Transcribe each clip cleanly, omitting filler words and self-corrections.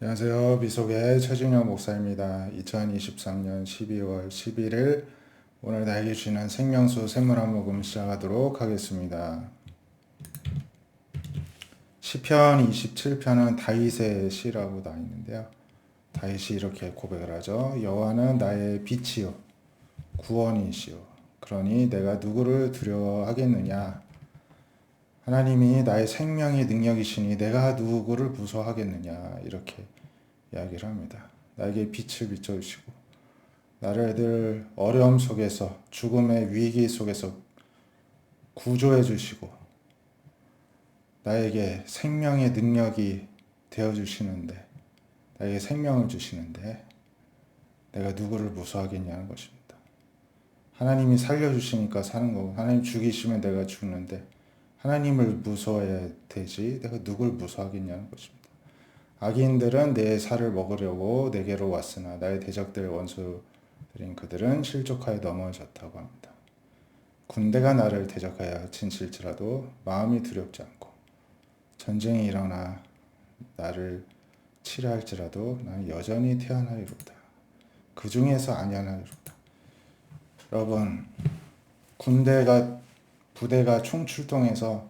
안녕하세요. 미속의 최진영 목사입니다. 2023년 12월 11일 오늘 나에게 주시는 생명수 샘물 한 모금 시작하도록 하겠습니다. 시편 27편은 다윗의 시라고 나와 있는데요. 다윗이 이렇게 고백을 하죠. 여호와는 나의 빛이요 구원이시요 그러니 내가 누구를 두려워하겠느냐. 하나님이 나의 생명의 능력이시니 내가 누구를 무서워하겠느냐 이렇게 이야기를 합니다. 나에게 빛을 비춰주시고 나를 늘 어려움 속에서 죽음의 위기 속에서 구조해 주시고 나에게 생명의 능력이 되어 주시는데 나에게 생명을 주시는데 내가 누구를 무서워하겠냐는 것입니다. 하나님이 살려주시니까 사는 거고 하나님 죽이시면 내가 죽는데 하나님을 무서워해야 되지 내가 누굴 무서워하겠냐는 것입니다. 악인들은 내 살을 먹으려고 내게로 왔으나 나의 대적들 원수들인 그들은 실족하여 넘어졌다고 합니다. 군대가 나를 대적하여 진칠지라도 마음이 두렵지 않고 전쟁이 일어나 나를 치려 할지라도 나는 여전히 태어나리로다. 그 중에서 안연하리로다. 여러분, 부대가 총출동해서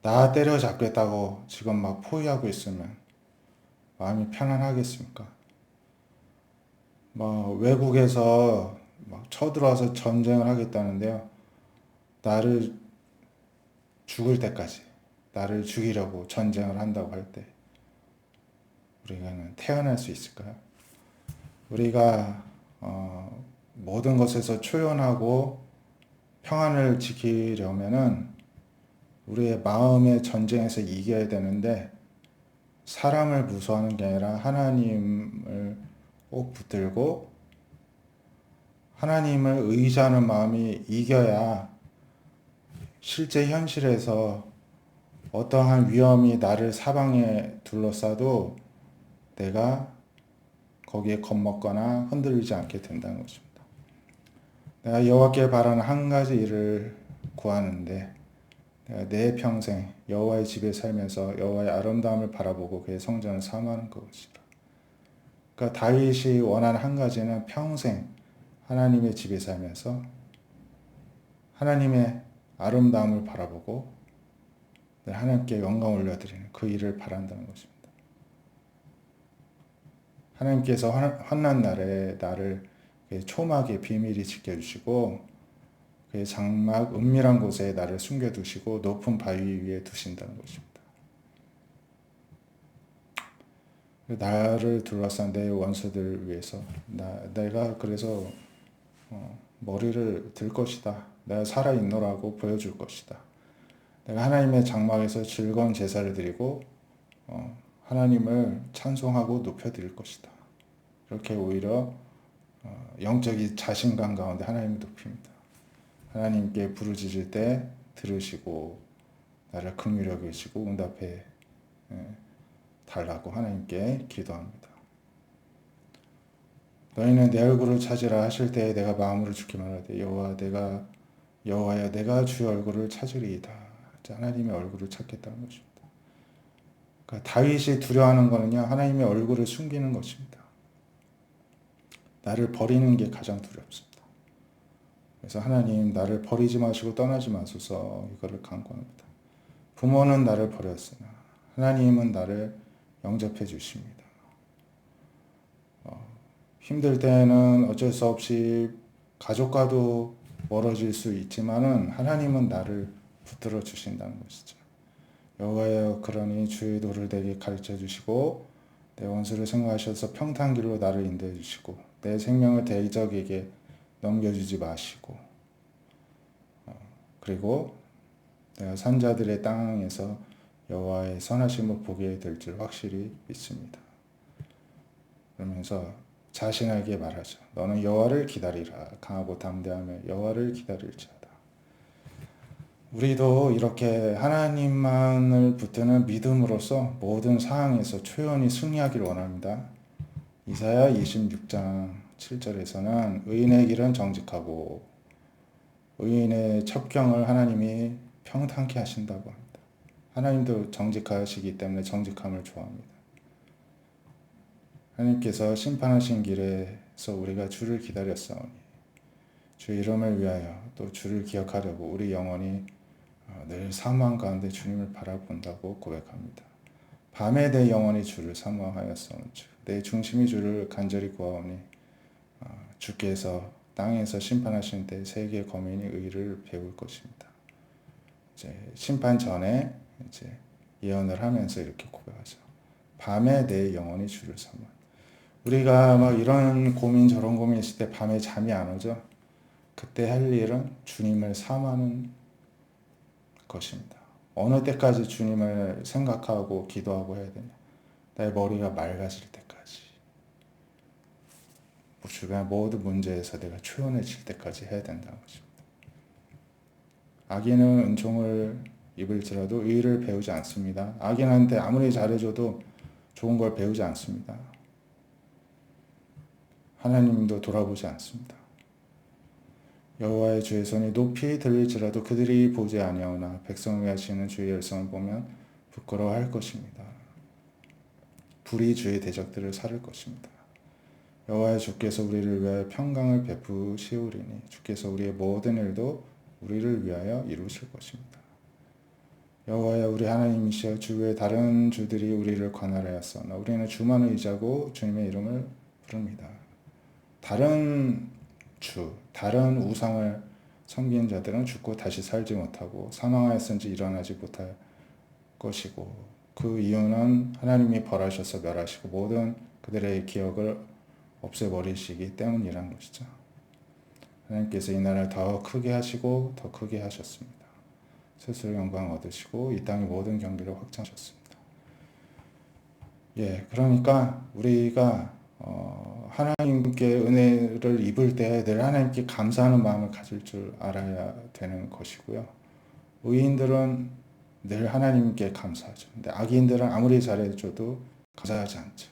나 때려잡겠다고 지금 막 포위하고 있으면 마음이 편안하겠습니까? 외국에서 막 쳐들어와서 전쟁을 하겠다는데요. 나를 죽을 때까지 나를 죽이려고 전쟁을 한다고 할 때 우리가는 태어날 수 있을까요? 우리가 모든 것에서 초연하고 평안을 지키려면은 우리의 마음의 전쟁에서 이겨야 되는데 사람을 무서워하는 게 아니라 하나님을 꼭 붙들고 하나님을 의지하는 마음이 이겨야 실제 현실에서 어떠한 위험이 나를 사방에 둘러싸도 내가 거기에 겁먹거나 흔들리지 않게 된다는 것입니다. 내가 여호와께 바라는 한 가지 일을 구하는데 내가 내 평생 여호와의 집에 살면서 여호와의 아름다움을 바라보고 그의 성전을 사모하는 것이라. 그러니까 다윗이 원하는 한 가지는 평생 하나님의 집에 살면서 하나님의 아름다움을 바라보고 하나님께 영광 올려드리는 그 일을 바란다는 것입니다. 하나님께서 환난 날에 나를 초막의 비밀이 지켜주시고 그의 장막 은밀한 곳에 나를 숨겨두시고 높은 바위 위에 두신다는 것입니다. 나를 둘러싼 내 원수들 위해서 내가 그래서 머리를 들 것이다. 내가 살아있노라고 보여줄 것이다. 내가 하나님의 장막에서 즐거운 제사를 드리고 하나님을 찬송하고 높여드릴 것이다. 이렇게 오히려 영적인 자신감 가운데 하나님을 높입니다. 하나님께 부르짖을 때 들으시고 나를 긍휼히 여기시고 응답해 달라고 하나님께 기도합니다. 너희는 내 얼굴을 찾으라 하실 때에 내가 마음으로 주께 말하되 여호와여 내가 주의 얼굴을 찾으리이다. 하나님의 얼굴을 찾겠다는 것입니다. 그러니까 다윗이 두려워하는 것은요 하나님의 얼굴을 숨기는 것입니다. 나를 버리는 게 가장 두렵습니다. 그래서 하나님 나를 버리지 마시고 떠나지 마소서 이거를 간구합니다. 부모는 나를 버렸으나 하나님은 나를 영접해 주십니다. 힘들 때는 어쩔 수 없이 가족과도 멀어질 수 있지만은 하나님은 나를 붙들어 주신다는 것이죠. 여호와여 그러니 주의 도를 내게 가르쳐 주시고 내 원수를 생각하셔서 평탄길로 나를 인도해 주시고 내 생명을 대적에게 넘겨주지 마시고 그리고 내가 산자들의 땅에서 여호와의 선하심을 보게 될 줄 확실히 믿습니다. 그러면서 자신에게 말하죠. 너는 여호와를 기다리라. 강하고 담대하며 여호와를 기다릴지어다. 우리도 이렇게 하나님만을 붙드는 믿음으로써 모든 상황에서 초연히 승리하기를 원합니다. 이사야 26장 7절에서는 의인의 길은 정직하고 의인의 첩경을 하나님이 평탄케 하신다고 합니다. 하나님도 정직하시기 때문에 정직함을 좋아합니다. 하나님께서 심판하신 길에서 우리가 주를 기다렸사오니 주의 이름을 위하여 또 주를 기억하려고 우리 영혼이 늘 사모한 가운데 주님을 바라본다고 고백합니다. 밤에 내 영혼이 주를 사모하였사온즉 내 중심이 주를 간절히 구하오니 주께서 땅에서 심판하신 때 세계 거민이 의를 배울 것입니다. 이제 심판 전에 이제 예언을 하면서 이렇게 고백하죠. 밤에 내 영혼이 주를 사모. 우리가 막 이런 고민 저런 고민 있을 때 밤에 잠이 안 오죠. 그때 할 일은 주님을 사모하는 것입니다. 어느 때까지 주님을 생각하고 기도하고 해야 되냐? 나의 머리가 맑아질 때까지. 주변의 모든 문제에서 내가 초연해질 때까지 해야 된다는 것입니다. 악인은 은총을 입을지라도 의를 배우지 않습니다. 악인한테 아무리 잘해줘도 좋은 걸 배우지 않습니다. 하나님도 돌아보지 않습니다. 여호와의 주의 손이 높이 들릴지라도 그들이 보지 아니하오나 백성을 위하시는 주의 열성을 보면 부끄러워할 것입니다. 불이 주의 대적들을 살을 것입니다. 여호와의 주께서 우리를 위하여 평강을 베푸시오리니 주께서 우리의 모든 일도 우리를 위하여 이루실 것입니다. 여호와여 우리 하나님이시여 주 외 다른 주들이 우리를 관할하였으나 우리는 주만 의지하고 주님의 이름을 부릅니다. 다른 주, 다른 우상을 섬긴 자들은 죽고 다시 살지 못하고 사망하였은지 일어나지 못할 것이고 그 이유는 하나님이 벌하셔서 멸하시고 모든 그들의 기억을 없애버리시기 때문이라는 것이죠. 하나님께서 이 나라를 더 크게 하시고 더 크게 하셨습니다. 스스로 영광 얻으시고 이 땅의 모든 경기를 확장하셨습니다. 그러니까 우리가 하나님께 은혜를 입을 때 늘 하나님께 감사하는 마음을 가질 줄 알아야 되는 것이고요. 의인들은 늘 하나님께 감사하죠. 근데 악인들은 아무리 잘해줘도 감사하지 않죠.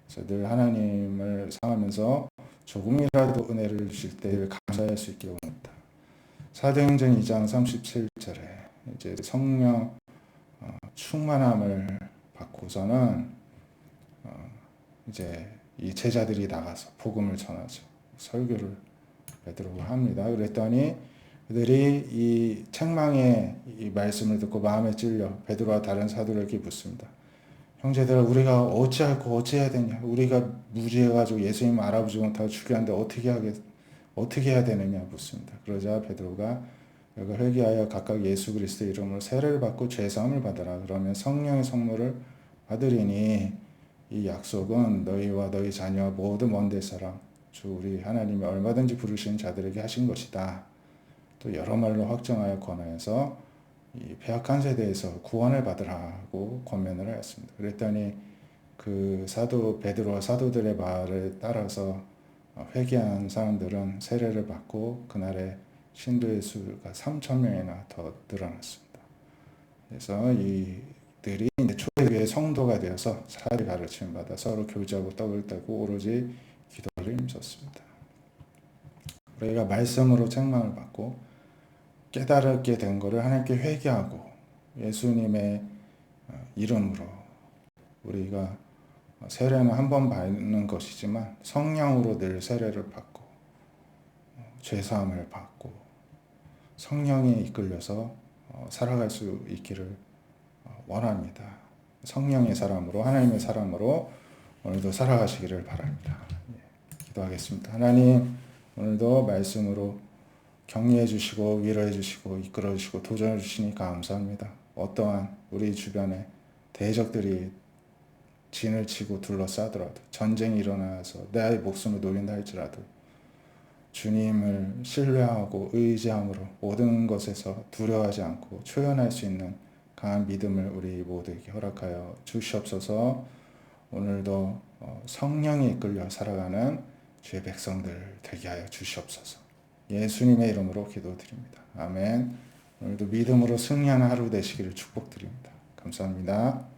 그래서 늘 하나님을 상하면서 조금이라도 은혜를 주실 때 감사할 수 있게 원합니다. 사도행전 2장 37절에 이제 성령 충만함을 받고서는 이제 이 제자들이 나가서 복음을 전하죠. 설교를 베드로가 합니다. 그랬더니 그들이 이 책망의 이 말씀을 듣고 마음에 찔려 베드로와 다른 사도들에게 묻습니다. 형제들아 우리가 어찌할고 어찌해야 되냐? 우리가 무지해가지고 예수님 알아보지 못하고 죽였는데 어떻게 해야 되느냐 묻습니다. 그러자 베드로가 이걸 회개하여 각각 예수 그리스도의 이름으로 세례를 받고 죄사함을 받으라. 그러면 성령의 선물을 받으리니 이 약속은 너희와 너희 자녀와 모든 먼 사람 주 우리 하나님이 얼마든지 부르신 자들에게 하신 것이다. 또 여러 말로 확정하여 권하여서 이 패역한 세대에서 구원을 받으라고 권면을 하였습니다. 그랬더니 그 사도 베드로와 사도들의 말을 따라서 회개한 사람들은 세례를 받고 그날에 신도의 수가 3,000명이나 더 늘어났습니다. 그래서 이들이 초대교회 성도가 되어서 사리 가르침을 받아 서로 교제하고 떡을 떼고 오로지 기도를 힘썼습니다. 우리가 말씀으로 책망을 받고 깨달게 된 것을 하나님께 회개하고 예수님의 이름으로 우리가 세례는 한 번 받는 것이지만 성령으로 늘 세례를 받고 죄사함을 받고 성령에 이끌려서 살아갈 수 있기를 원합니다. 성령의 사람으로 하나님의 사람으로 오늘도 살아가시기를 바랍니다. 기도하겠습니다. 하나님 오늘도 말씀으로 격려해 주시고 위로해 주시고 이끌어 주시고 도전해 주시니 감사합니다. 어떠한 우리 주변에 대적들이 진을 치고 둘러싸더라도 전쟁이 일어나서 내 목숨을 놓인다 할지라도 주님을 신뢰하고 의지함으로 모든 것에서 두려워하지 않고 초연할 수 있는 강한 믿음을 우리 모두에게 허락하여 주시옵소서. 오늘도 성령에 이끌려 살아가는 주의 백성들 되게 하여 주시옵소서. 예수님의 이름으로 기도드립니다. 아멘. 오늘도 믿음으로 승리하는 하루 되시기를 축복드립니다. 감사합니다.